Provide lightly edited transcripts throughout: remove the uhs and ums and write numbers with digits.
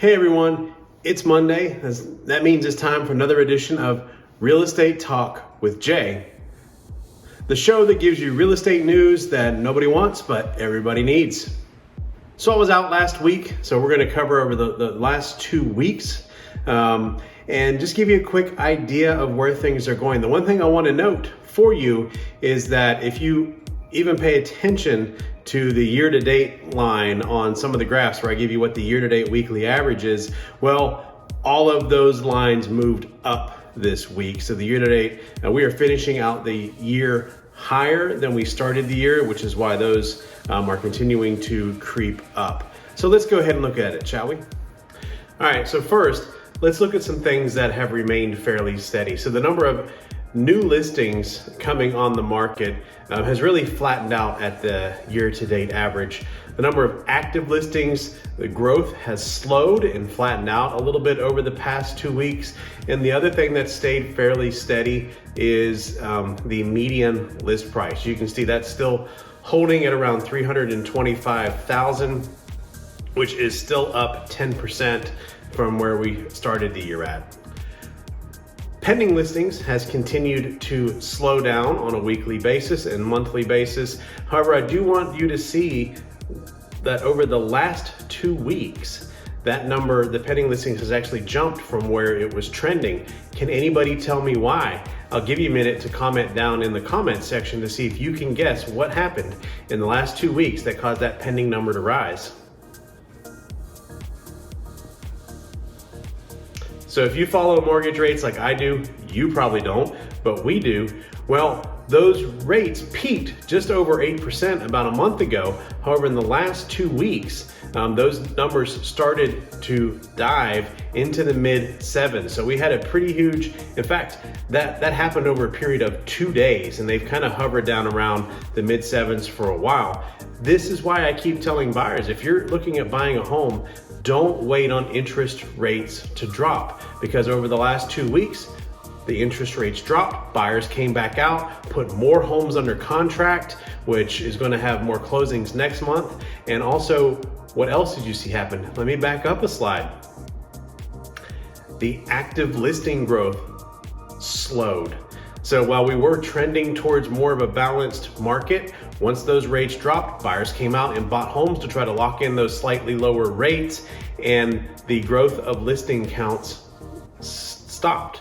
Hey everyone, it's Monday. That means it's time for another edition of Real Estate Talk with Jay, the show that gives you real estate news that nobody wants but everybody needs. So I was out last week, so we're going to cover over the last 2 weeks and just give you a quick idea of where things are going. The one thing I want to note for you is that if you even pay attention to the year-to-date line on some of the graphs where I give you what the year-to-date weekly average is, well, all of those lines moved up this week. So the year-to-date, we are finishing out the year higher than we started the year, which is why those are continuing to creep up. So let's go ahead and look at it, shall we? All right, so first, let's look at some things that have remained fairly steady. So the number of new listings coming on the market has really flattened out at the year-to-date average. The number of active listings, the growth has slowed and flattened out a little bit over the past 2 weeks. And the other thing that stayed fairly steady is the median list price. You can see that's still holding at around $325,000, which is still up 10% from where we started the year at. Pending listings has continued to slow down on a weekly basis and monthly basis. However, I do want you to see that over the last 2 weeks, that number, the pending listings, has actually jumped from where it was trending. Can anybody tell me why? I'll give you a minute to comment down in the comment section to see if you can guess what happened in the last 2 weeks that caused that pending number to rise. So if you follow mortgage rates like I do, you probably don't, but we do. Well, those rates peaked just over 8% about a month ago. However, in the last 2 weeks, those numbers started to dive into the mid sevens. So we had a pretty huge, in fact, that happened over a period of 2 days, and they've kind of hovered down around the mid sevens for a while. This is why I keep telling buyers, if you're looking at buying a home, don't wait on interest rates to drop, because over the last 2 weeks, the interest rates dropped, buyers came back out, put more homes under contract, which is going to have more closings next month. And also, what else did you see happen? Let me back up a slide. The active listing growth slowed. So while we were trending towards more of a balanced market, once those rates dropped, buyers came out and bought homes to try to lock in those slightly lower rates, and the growth of listing counts stopped.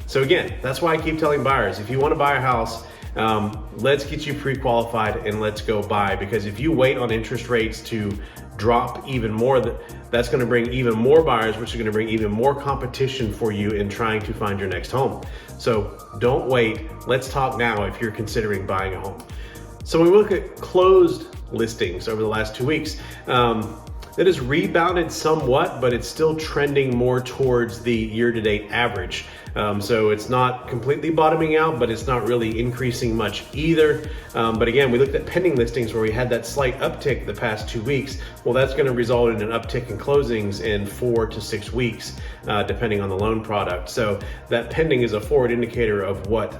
So again, that's why I keep telling buyers, if you want to buy a house, let's get you pre-qualified and let's go buy, because if you wait on interest rates to drop even more, that's going to bring even more buyers, which is going to bring even more competition for you in trying to find your next home. So don't wait. Let's talk now if you're considering buying a home. So when we look at closed listings over the last 2 weeks, it has rebounded somewhat, but it's still trending more towards the year-to-date average. So it's not completely bottoming out, but it's not really increasing much either. But again, we looked at pending listings where we had that slight uptick the past 2 weeks. Well, that's going to result in an uptick in closings in 4 to 6 weeks, depending on the loan product. So that pending is a forward indicator of what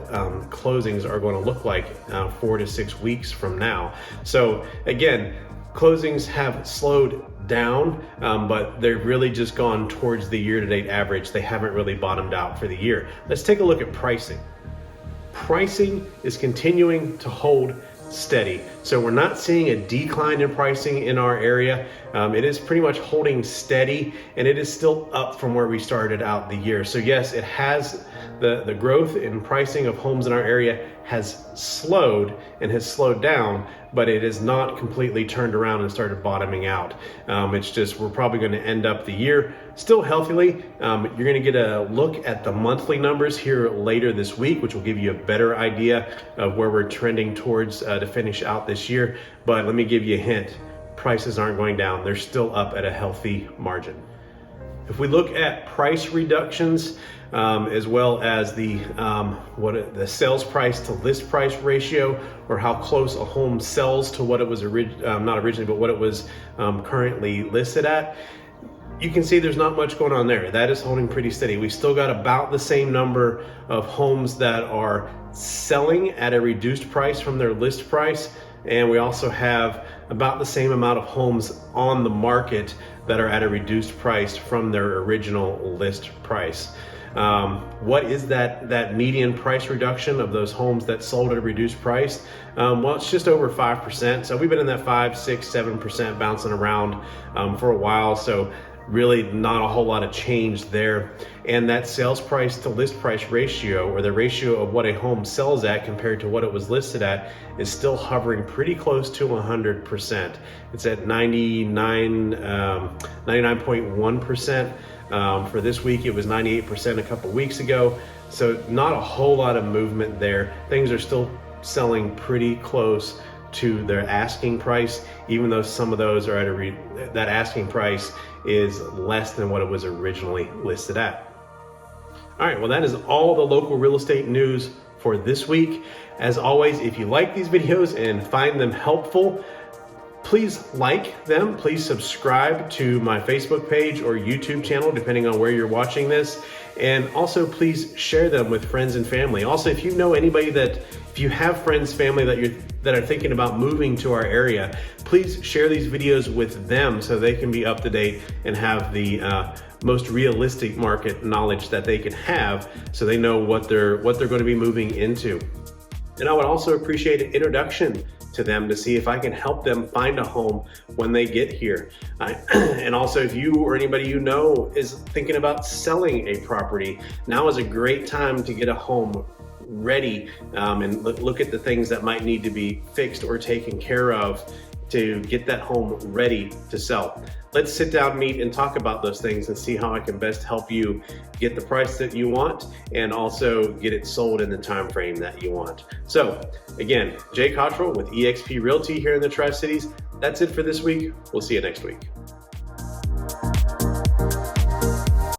closings are going to look like 4 to 6 weeks from now. So again, closings have slowed down, but they've really just gone towards the year-to-date average. They haven't really bottomed out for the year. Let's take a look at pricing. Pricing is continuing to hold steady. So we're not seeing a decline in pricing in our area. It is pretty much holding steady, and it is still up from where we started out the year. So yes, it has the growth in pricing of homes in our area has slowed and has slowed down, but it is not completely turned around and started bottoming out. It's just, we're probably going to end up the year still healthily. You're going to get a look at the monthly numbers here later this week, which will give you a better idea of where we're trending towards to finish out this year. But let me give you a hint. Prices aren't going down. They're still up at a healthy margin. If we look at price reductions, as well as the sales price to list price ratio, or how close a home sells to what it was not originally, but what it was currently listed at, you can see there's not much going on there. That is holding pretty steady. We still got about the same number of homes that are selling at a reduced price from their list price and we also have about the same amount of homes on the market that are at a reduced price from their original list price. What is that median price reduction of those homes that sold at a reduced price? Well, it's just over 5%. So we've been in that 5, 6, 7% bouncing around for a while. So really not a whole lot of change there. And that sales price to list price ratio, or the ratio of what a home sells at compared to what it was listed at, is still hovering pretty close to 100%. It's at 99.1%. For this week, it was 98% a couple weeks ago. So not a whole lot of movement there. Things are still selling pretty close to their asking price, even though some of those are at that asking price is less than what it was originally listed at. All right, well, that is all the local real estate news for this week. As always, if you like these videos and find them helpful, please like them. Please subscribe to my Facebook page or YouTube channel, depending on where you're watching this. And also please share them with friends and family. Also, if you know anybody if you have friends, family that are thinking about moving to our area, please share these videos with them so they can be up to date and have the most realistic market knowledge that they can have, so they know what they're going to be moving into. And I would also appreciate an introduction to them to see if I can help them find a home when they get here. And also, if you or anybody you know is thinking about selling a property, now is a great time to get a home ready and look at the things that might need to be fixed or taken care of to get that home ready to sell. Let's sit down, meet, and talk about those things and see how I can best help you get the price that you want and also get it sold in the time frame that you want. So again, Jay Cottrell with eXp Realty here in the Tri-Cities. That's it for this week. We'll see you next week.